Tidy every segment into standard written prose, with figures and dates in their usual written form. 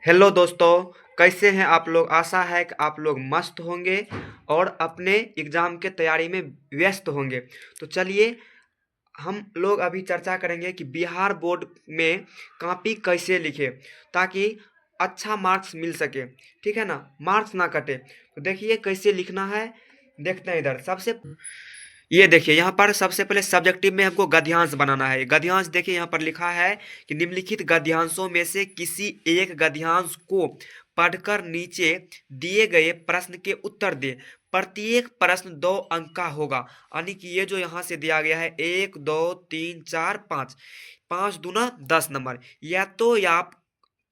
Hello दोस्तों, कैसे हैं आप लोग। आशा है कि आप लोग मस्त होंगे और अपने एग्ज़ाम के तैयारी में व्यस्त होंगे। तो चलिए हम लोग अभी चर्चा करेंगे कि बिहार बोर्ड में कॉपी कैसे लिखें ताकि अच्छा मार्क्स मिल सके। ठीक है ना, मार्क्स ना कटे। तो देखिए कैसे लिखना है, देखते हैं इधर। सबसे ये देखिए यहाँ पर सबसे पहले सब्जेक्टिव में हमको गद्यांश बनाना है। गद्यांश देखिए यहाँ पर लिखा है कि निम्नलिखित गद्यांशों में से किसी एक गद्यांश को पढ़कर नीचे दिए गए प्रश्न के उत्तर दे। प्रत्येक प्रश्न 2 अंक का होगा। यानी कि ये जो यहाँ से दिया गया है 1 2 3 4 5, 5 दूना 10 नंबर। या तो या आप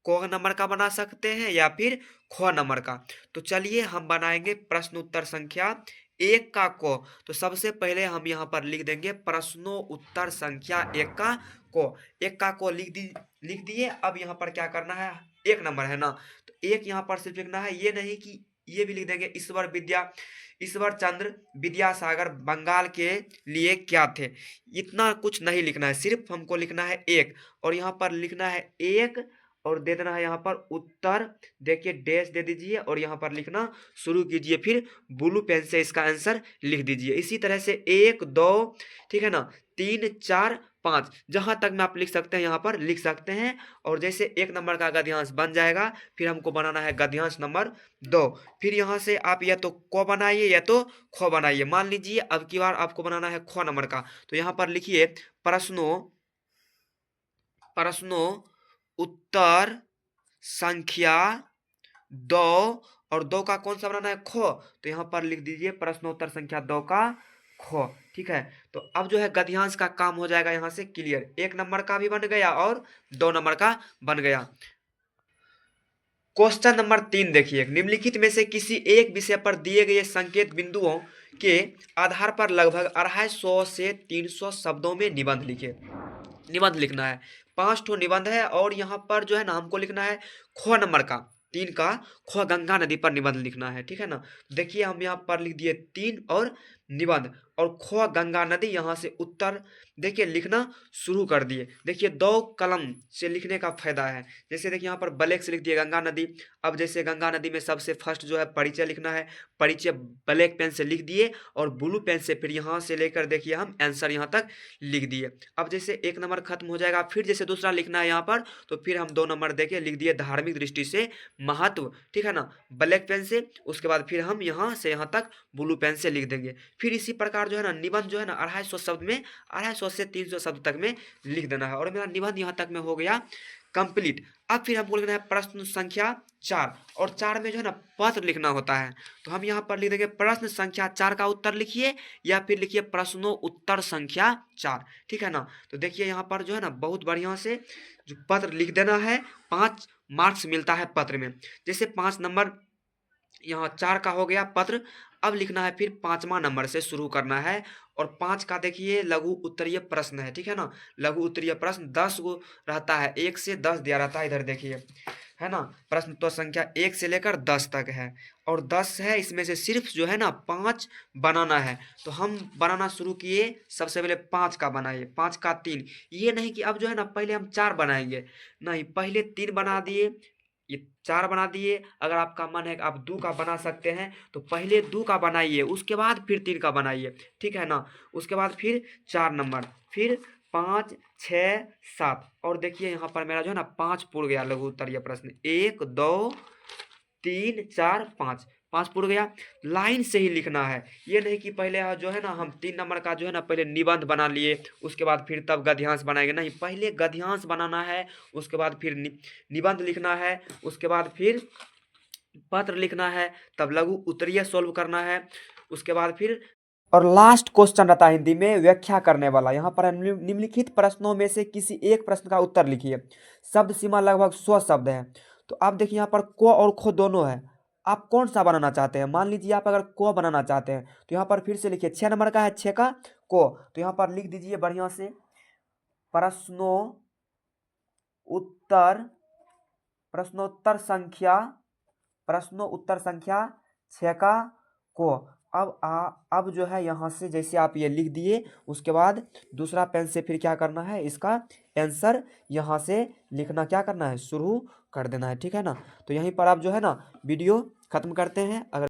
क नंबर का बना सकते हैं या फिर ख नंबर का। तो चलिए हम बनाएंगे प्रश्न उत्तर संख्या 1 का क। तो सबसे पहले हम यहाँ पर लिख देंगे प्रश्नों उत्तर संख्या 1 का क। 1 का क लिख दिए। अब यहाँ पर क्या करना है, 1 नंबर है ना, तो 1 यहाँ पर सिर्फ लिखना है। ये नहीं कि ये भी लिख देंगे ईश्वर चंद्र विद्यासागर बंगाल के लिए क्या थे। इतना कुछ नहीं लिखना है, सिर्फ हमको लिखना है 1। और यहाँ पर लिखना है 1 और दे देना है यहाँ पर उत्तर। देखिए डैश दे दीजिए और यहाँ पर लिखना शुरू कीजिए। फिर ब्लू पेन से इसका आंसर लिख दीजिए। इसी तरह से 1 2, ठीक है ना, 3 4 5 जहां तक में आप लिख सकते हैं यहाँ पर लिख सकते हैं। और जैसे 1 नंबर का गद्यांश बन जाएगा फिर हमको बनाना है गद्यांश नंबर 2। फिर यहाँ से आप या तो क बनाइए या तो ख बनाइए। मान लीजिए अब की बार आपको बनाना है ख नंबर का। तो यहाँ पर लिखिए प्रश्नों प्रश्नों उत्तर संख्या 2। और 2 का कौन सा बनाना है, ख। तो यहाँ पर लिख दीजिए प्रश्नोत्तर संख्या 2 का ख। ठीक है, तो अब जो है गद्यांश का काम हो जाएगा यहाँ से क्लियर। 1 नंबर का भी बन गया और 2 नंबर का बन गया। क्वेश्चन नंबर 3 देखिए, निम्नलिखित में से किसी एक विषय पर दिए गए संकेत बिंदुओं के आधार पर लगभग 250 से 300 शब्दों में निबंध लिखे। निबंध लिखना है, 5 ठो निबंध है। और यहाँ पर जो है ना हमको लिखना है ख नंबर का 3 का ख गंगा नदी पर निबंध लिखना है। ठीक है ना, देखिए हम यहाँ पर लिख दिए 3 और निबंध और ख गंगा नदी। यहाँ से उत्तर देखिए लिखना शुरू कर दिए। देखिए 2 कलम से लिखने का फायदा है। जैसे देखिए यहाँ पर ब्लैक से लिख दिए गंगा नदी। अब जैसे गंगा नदी में सबसे फर्स्ट जो है परिचय लिखना है, परिचय ब्लैक पेन से लिख दिए और ब्लू पेन से फिर यहाँ से लेकर देखिए हम आंसर यहाँ तक लिख दिए। अब जैसे 1 नंबर खत्म हो जाएगा फिर जैसे दूसरा लिखना है यहाँ पर, तो फिर हम 2 नंबर देके लिख दिए धार्मिक दृष्टि से महत्व। ठीक है ना, ब्लैक पेन से। उसके बाद फिर हम यहाँ से यहाँ तक ब्लू पेन से लिख देंगे। फिर इसी प्रकार जो है ना निबंध जो है ना 250 शब्द में 250 से 300 शब्द तक में लिख देना है। और मेरा निबंध यहाँ तक में हो गया कंप्लीट। अब फिर हमको लिखना है प्रश्न संख्या 4। और 4 में जो है ना पत्र लिखना होता है। तो हम यहाँ पर लिख देंगे प्रश्न संख्या 4 का उत्तर लिखिए या फिर लिखिए प्रश्नों उत्तर संख्या 4। ठीक है ना, तो देखिए यहाँ पर जो है ना बहुत बढ़िया से जो पत्र लिख देना है। 5 मार्क्स मिलता है पत्र में। जैसे 5 नंबर यहाँ 4 का हो गया पत्र। अब लिखना है फिर 5वां नंबर से शुरू करना है। और 5 का देखिए लघु उत्तरीय प्रश्न है। ठीक है ना, लघु उत्तरीय प्रश्न 10 गो रहता है, 1 से 10 दिया रहता है। इधर देखिए है ना, प्रश्न तो संख्या 1 से लेकर 10 तक है। और 10 है, इसमें से सिर्फ जो है ना 5 बनाना है। तो हम बनाना शुरू किए। सबसे पहले 5 का बनाइए, 5 का 3। ये नहीं कि अब जो है ना पहले हम 4 बनाएंगे, नहीं, पहले 3 बना दिए, ये 4 बना दिए। अगर आपका मन है कि आप 2 का बना सकते हैं तो पहले 2 का बनाइए, उसके बाद फिर 3 का बनाइए। ठीक है ना, उसके बाद फिर 4 नंबर, फिर 5 6 7। और देखिए यहाँ पर मेरा जो है ना 5 पूर्ण गया लघु उत्तरीय प्रश्न। 1 2 3 4 5, 5 पूर्ण गया। लाइन से ही लिखना है, ये नहीं कि पहले जो है ना हम 3 नंबर का जो है ना पहले निबंध बना लिए उसके बाद फिर तब गद्यांश बनाएंगे। नहीं, पहले गद्यांश बनाना है, उसके बाद फिर निबंध लिखना है, उसके बाद फिर पत्र लिखना है, तब लघु उत्तरीय सोल्व करना है, उसके बाद फिर और लास्ट क्वेश्चन रहता है हिंदी में व्याख्या करने वाला। यहाँ पर निम्नलिखित प्रश्नों में से किसी एक प्रश्न का उत्तर लिखिए। शब्द सीमा लगभग 100 शब्द है। तो आप देखिए यहाँ पर को और खो दोनों है, आप कौन सा बनाना चाहते हैं। मान लीजिए आप अगर को बनाना चाहते हैं तो यहाँ पर फिर से लिखिए 6 नंबर का है 6 का को। तो यहाँ पर लिख दीजिए बढ़िया से प्रश्नों उत्तर प्रश्नोत्तर संख्या 6 का को। अब जो है यहाँ से जैसे आप ये लिख दिए, उसके बाद दूसरा पेन से फिर क्या करना है, इसका आंसर यहाँ से लिखना क्या करना है, शुरू कर देना है। ठीक है ना। तो यहीं पर आप जो है ना वीडियो खत्म करते हैं। अगर